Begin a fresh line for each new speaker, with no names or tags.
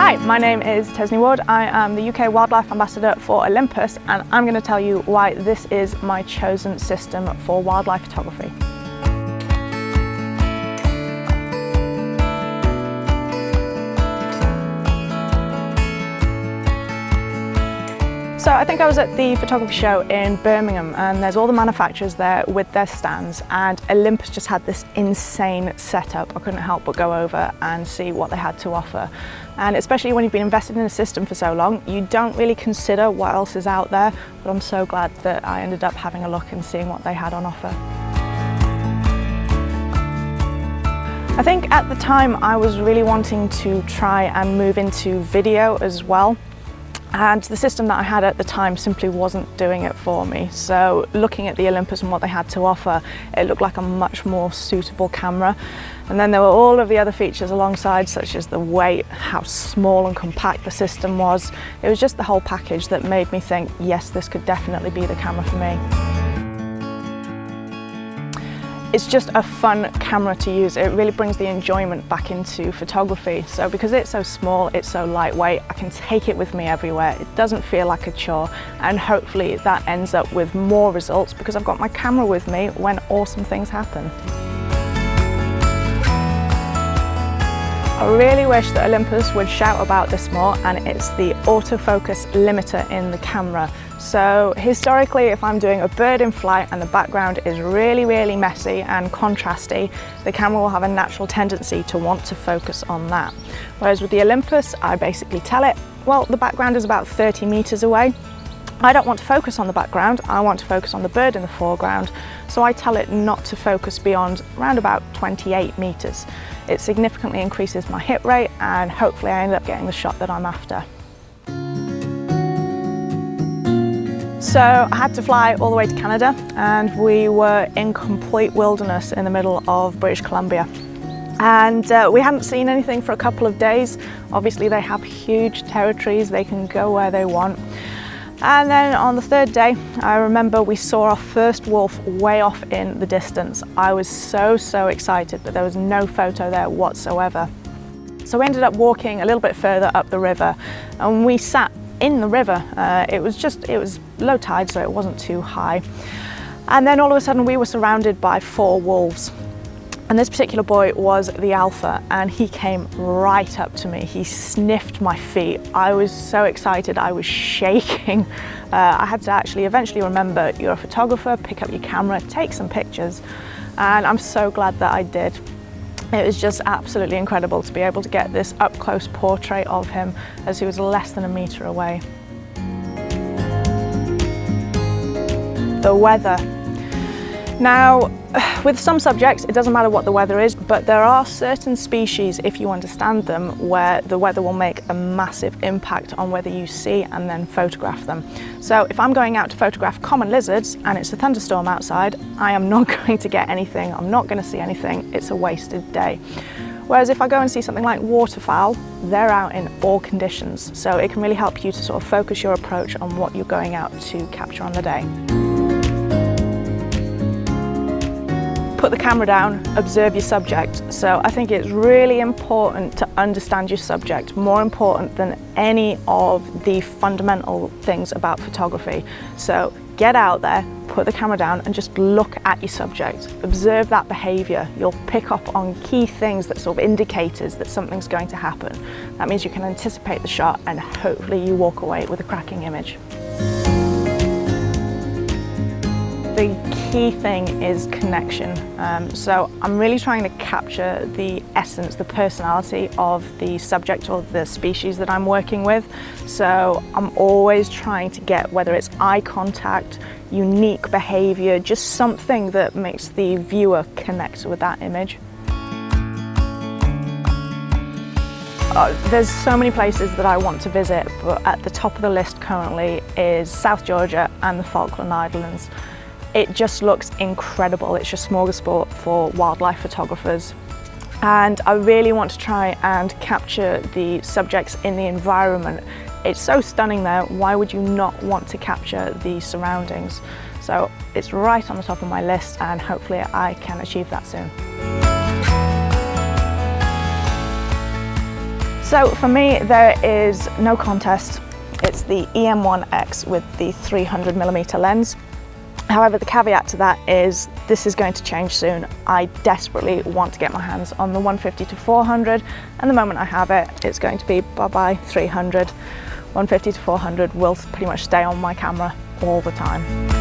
Hi, my name is Tesni. I am the UK Wildlife Ambassador for Olympus, and I'm going to tell you why this is my chosen system for wildlife photography. So I think I was at the photography show in Birmingham, and there's all the manufacturers there with their stands, and Olympus just had this insane setup. I couldn't help but go over and see what they had to offer. And especially when you've been invested in a system for so long, you don't really consider what else is out there, but I'm so glad that I ended up having a look and seeing what they had on offer. I think at the time I was really wanting to try and move into video as well. And the system that I had at the time simply wasn't doing it for me. So looking at the Olympus and what they had to offer, it looked like a much more suitable camera. And then there were all of the other features alongside, such as the weight, how small and compact the system was. It was just the whole package that made me think, yes, this could definitely be the camera for me. It's just a fun camera to use. It really brings the enjoyment back into photography. So because it's so small, it's so lightweight, I can take it with me everywhere. It doesn't feel like a chore, and hopefully that ends up with more results because I've got my camera with me when awesome things happen. I really wish that Olympus would shout about this more, and it's the autofocus limiter in the camera. So historically, if I'm doing a bird in flight and the background is really messy and contrasty, the camera will have a natural tendency to want to focus on that. Whereas with the Olympus, I basically tell it, well, the background is about 30 meters away. I don't want to focus on the background, I want to focus on the bird in the foreground, so I tell it not to focus beyond around about 28 meters. It significantly increases my hit rate, and hopefully I end up getting the shot that I'm after. So I had to fly all the way to Canada, and we were in complete wilderness in the middle of British Columbia. And we hadn't seen anything for a couple of days. Obviously they have huge territories, they can go where they want. And then on the third day, I remember we saw our first wolf way off in the distance. I was so excited, but there was no photo there whatsoever. So we ended up walking a little bit further up the river, and we sat in the river. It was low tide, so it wasn't too high. And then all of a sudden we were surrounded by 4 wolves. And this particular boy was the alpha, and he came right up to me. He sniffed my feet. I was so excited, I was shaking. I had to actually eventually remember, you're a photographer, pick up your camera, take some pictures. And I'm so glad that I did. It was just absolutely incredible to be able to get this up-close portrait of him as he was less than a meter away. The weather. Now, with some subjects, it doesn't matter what the weather is, but there are certain species, if you understand them, where the weather will make a massive impact on whether you see and then photograph them. So if I'm going out to photograph common lizards and it's a thunderstorm outside, I am not going to get anything, I'm not going to see anything, it's a wasted day. Whereas if I go and see something like waterfowl, they're out in all conditions, so it can really help you to sort of focus your approach on what you're going out to capture on the day. Put the camera down, observe your subject. So I think it's really important to understand your subject, more important than any of the fundamental things about photography. So get out there, put the camera down and just look at your subject. Observe that behavior. You'll pick up on key things that sort of indicators that something's going to happen. That means you can anticipate the shot and hopefully you walk away with a cracking image. The key thing is connection. So I'm really trying to capture the essence, the personality of the subject or the species that I'm working with. So I'm always trying to get, whether it's eye contact, unique behavior, just something that makes the viewer connect with that image. There's so many places that I want to visit, but at the top of the list currently is South Georgia and the Falkland Islands. It just looks incredible. It's just smorgasbord for wildlife photographers. And I really want to try and capture the subjects in the environment. It's so stunning there, why would you not want to capture the surroundings? So it's right on the top of my list, and hopefully I can achieve that soon. So for me, there is no contest. It's the EM1X with the 300mm lens. However, the caveat to that is this is going to change soon. I desperately want to get my hands on the 150-400, and the moment I have it, it's going to be bye-bye 300. 150-400 will pretty much stay on my camera all the time.